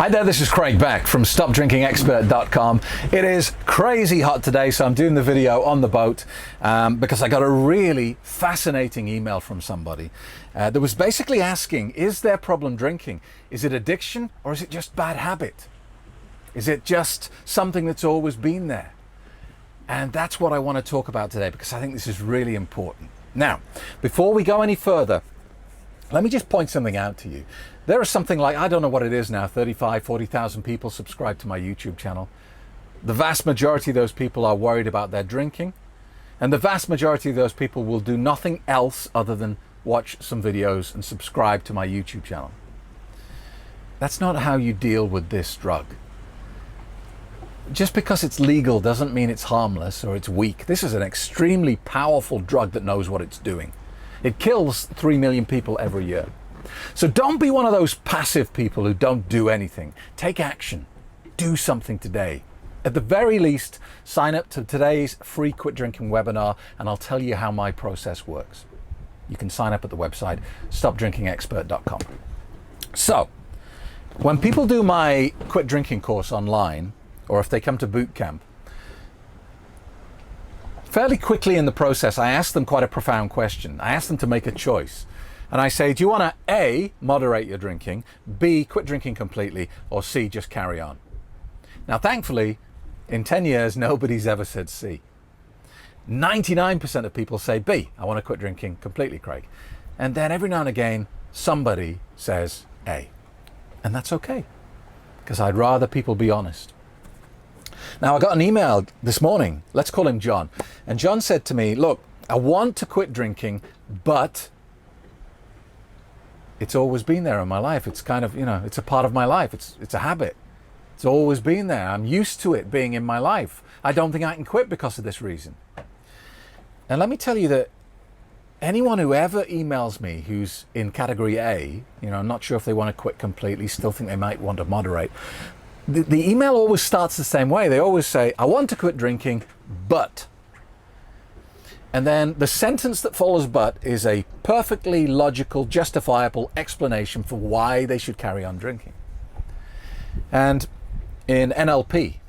Hi there, this is Craig Beck from StopDrinkingExpert.com. It is crazy hot today, so I'm doing the video on the boat because I got a really fascinating email from somebody that was basically asking, is there problem drinking? Is it addiction or is it just bad habit? Is it just something that's always been there? And that's what I want to talk about today because I think this is really important. Now, before we go any further, let me just point something out to you. There are something like, I don't know what it is now, 35, 40,000 people subscribe to my YouTube channel. The vast majority of those people are worried about their drinking. And the vast majority of those people will do nothing else other than watch some videos and subscribe to my YouTube channel. That's not how you deal with this drug. Just because it's legal doesn't mean it's harmless or it's weak. This is an extremely powerful drug that knows what it's doing. It kills 3 million people every year. So don't be one of those passive people who don't do anything. Take action. Do something today. At the very least, sign up to today's free quit drinking webinar and I'll tell you how my process works. You can sign up at the website stopdrinkingexpert.com. So, when people do my quit drinking course online, or if they come to boot camp, fairly quickly in the process, I ask them quite a profound question. I ask them to make a choice. And I say, do you want to A, moderate your drinking, B, quit drinking completely, or C, just carry on? Now, thankfully, in 10 years, nobody's ever said C. 99% of people say B, I want to quit drinking completely, Craig. And then every now and again, somebody says A. And that's okay, because I'd rather people be honest. Now, I got an email this morning, let's call him John. And John said to me, look, I want to quit drinking, but it's always been there in my life. It's kind of, it's a part of my life. It's a habit. It's always been there. I'm used to it being in my life. I don't think I can quit because of this reason. And let me tell you that anyone who ever emails me who's in category A, I'm not sure if they want to quit completely, still think they might want to moderate. The email always starts the same way. They always say, I want to quit drinking, but. And then the sentence that follows but is a perfectly logical, justifiable explanation for why they should carry on drinking. And in NLP,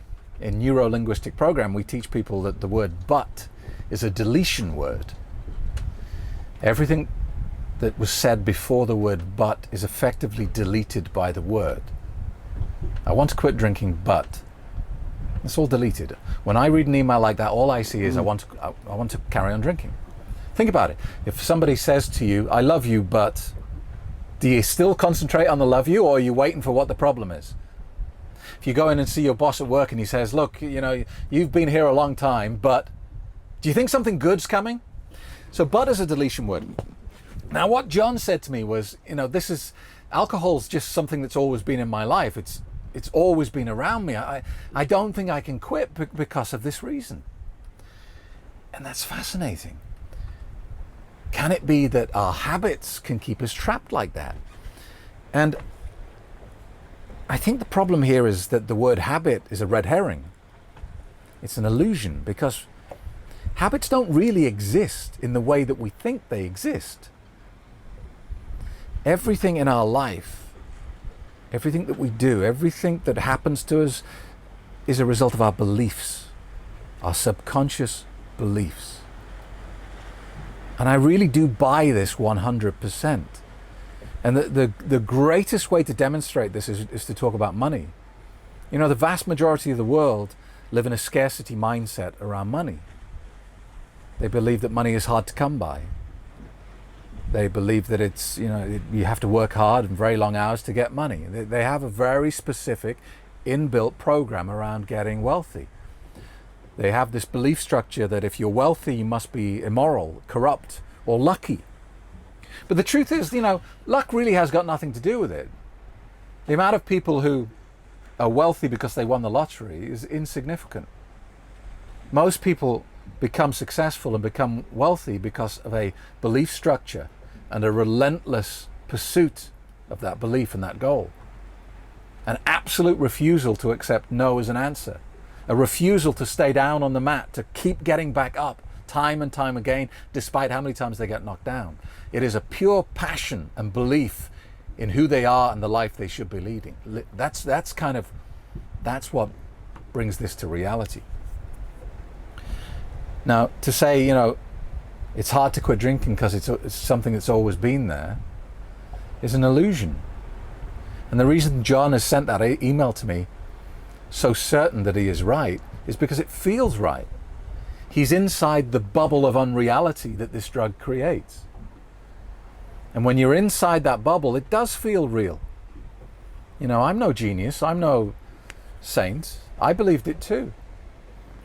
in Neuro-Linguistic Program, we teach people that the word but is a deletion word. Everything that was said before the word but is effectively deleted by the word. I want to quit drinking, but. It's all deleted. When I read an email like that, all I see is I want to carry on drinking. Think about it. If somebody says to you, I love you, but, do you still concentrate on the love you, or are you waiting for what the problem is? If you go in and see your boss at work and he says, look, you've been here a long time, but do you think something good's coming? So but is a deletion word. Now what John said to me was, alcohol's just something that's always been in my life. It's always been around me. I don't think I can quit because of this reason. And that's fascinating. Can it be that our habits can keep us trapped like that? And I think the problem here is that the word habit is a red herring. It's an illusion because habits don't really exist in the way that we think they exist. Everything in our life, everything that we do, everything that happens to us is a result of our beliefs, our subconscious beliefs. And I really do buy this 100%. And the greatest way to demonstrate this is to talk about money. The vast majority of the world live in a scarcity mindset around money. They believe that money is hard to come by. They believe that it's, you have to work hard and very long hours to get money. They have a very specific inbuilt program around getting wealthy. They have this belief structure that if you're wealthy, you must be immoral, corrupt, or lucky. But the truth is, luck really has got nothing to do with it. The amount of people who are wealthy because they won the lottery is insignificant. Most people become successful and become wealthy because of a belief structure and a relentless pursuit of that belief and that goal. An absolute refusal to accept no as an answer. A refusal to stay down on the mat, to keep getting back up time and time again, despite how many times they get knocked down. It is a pure passion and belief in who they are and the life they should be leading. That's what brings this to reality. Now, to say, it's hard to quit drinking because it's something that's always been there is an illusion. And the reason John has sent that email to me, so certain that he is right, is because it feels right. He's inside the bubble of unreality that this drug creates. And when you're inside that bubble, it does feel real. I'm no genius. I'm no saint. I believed it too.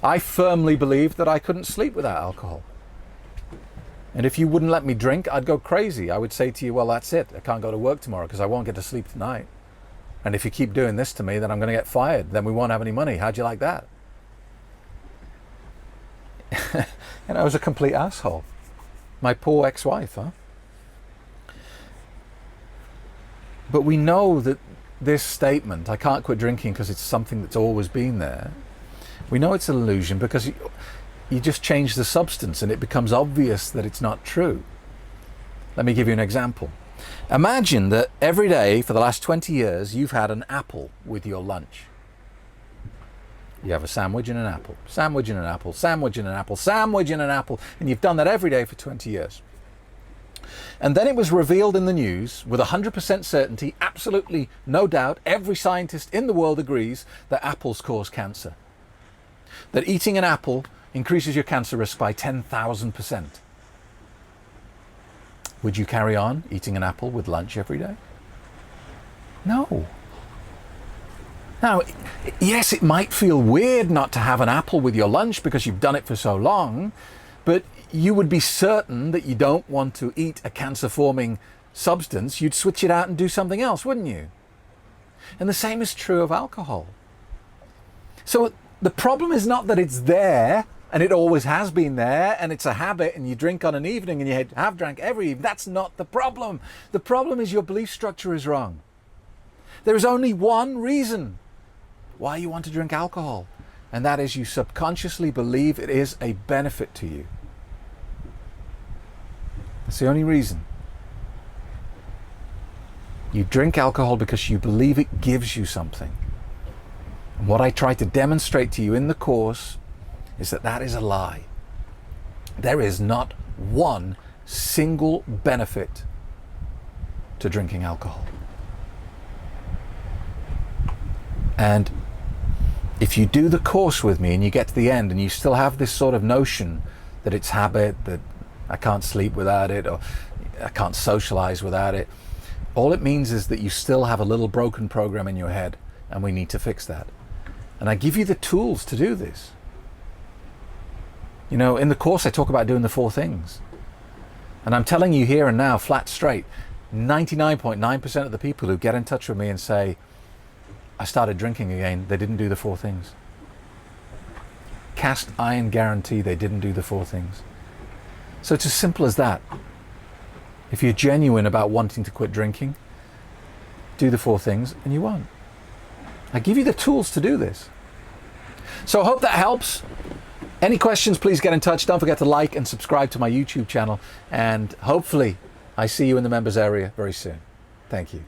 I firmly believed that I couldn't sleep without alcohol. And if you wouldn't let me drink, I'd go crazy. I would say to you, well, that's it. I can't go to work tomorrow because I won't get to sleep tonight. And if you keep doing this to me, then I'm going to get fired. Then we won't have any money. How'd you like that? I was a complete asshole. My poor ex-wife, huh? But we know that this statement, I can't quit drinking because it's something that's always been there, we know it's an illusion because you just change the substance and it becomes obvious that it's not true. Let me give you an example. Imagine that every day for the last 20 years you've had an apple with your lunch. You have a sandwich and an apple, sandwich and an apple, sandwich and an apple, sandwich and an apple, and you've done that every day for 20 years. And then it was revealed in the news with 100% certainty, absolutely no doubt, every scientist in the world agrees that apples cause cancer. That eating an apple increases your cancer risk by 10,000%. Would you carry on eating an apple with lunch every day? No. Now, yes, it might feel weird not to have an apple with your lunch because you've done it for so long, but you would be certain that you don't want to eat a cancer-forming substance. You'd switch it out and do something else, wouldn't you? And the same is true of alcohol. So the problem is not that it's there and it always has been there and it's a habit and you drink on an evening and you have drank every evening. That's not the problem. The problem is your belief structure is wrong. There is only one reason why you want to drink alcohol, and that is you subconsciously believe it is a benefit to you. That's the only reason. You drink alcohol because you believe it gives you something. And what I try to demonstrate to you in the course is that that is a lie. There is not one single benefit to drinking alcohol. And if you do the course with me and you get to the end and you still have this sort of notion that it's habit, that I can't sleep without it, or I can't socialize without it, all it means is that you still have a little broken program in your head, and we need to fix that. And I give you the tools to do this. In the course I talk about doing the 4 things. And I'm telling you here and now, flat straight, 99.9% of the people who get in touch with me and say, I started drinking again, they didn't do the 4 things. Cast iron guarantee they didn't do the 4 things. So it's as simple as that. If you're genuine about wanting to quit drinking, do the 4 things and you won't. I give you the tools to do this. So I hope that helps. Any questions, please get in touch. Don't forget to like and subscribe to my YouTube channel. And hopefully I see you in the members area very soon. Thank you.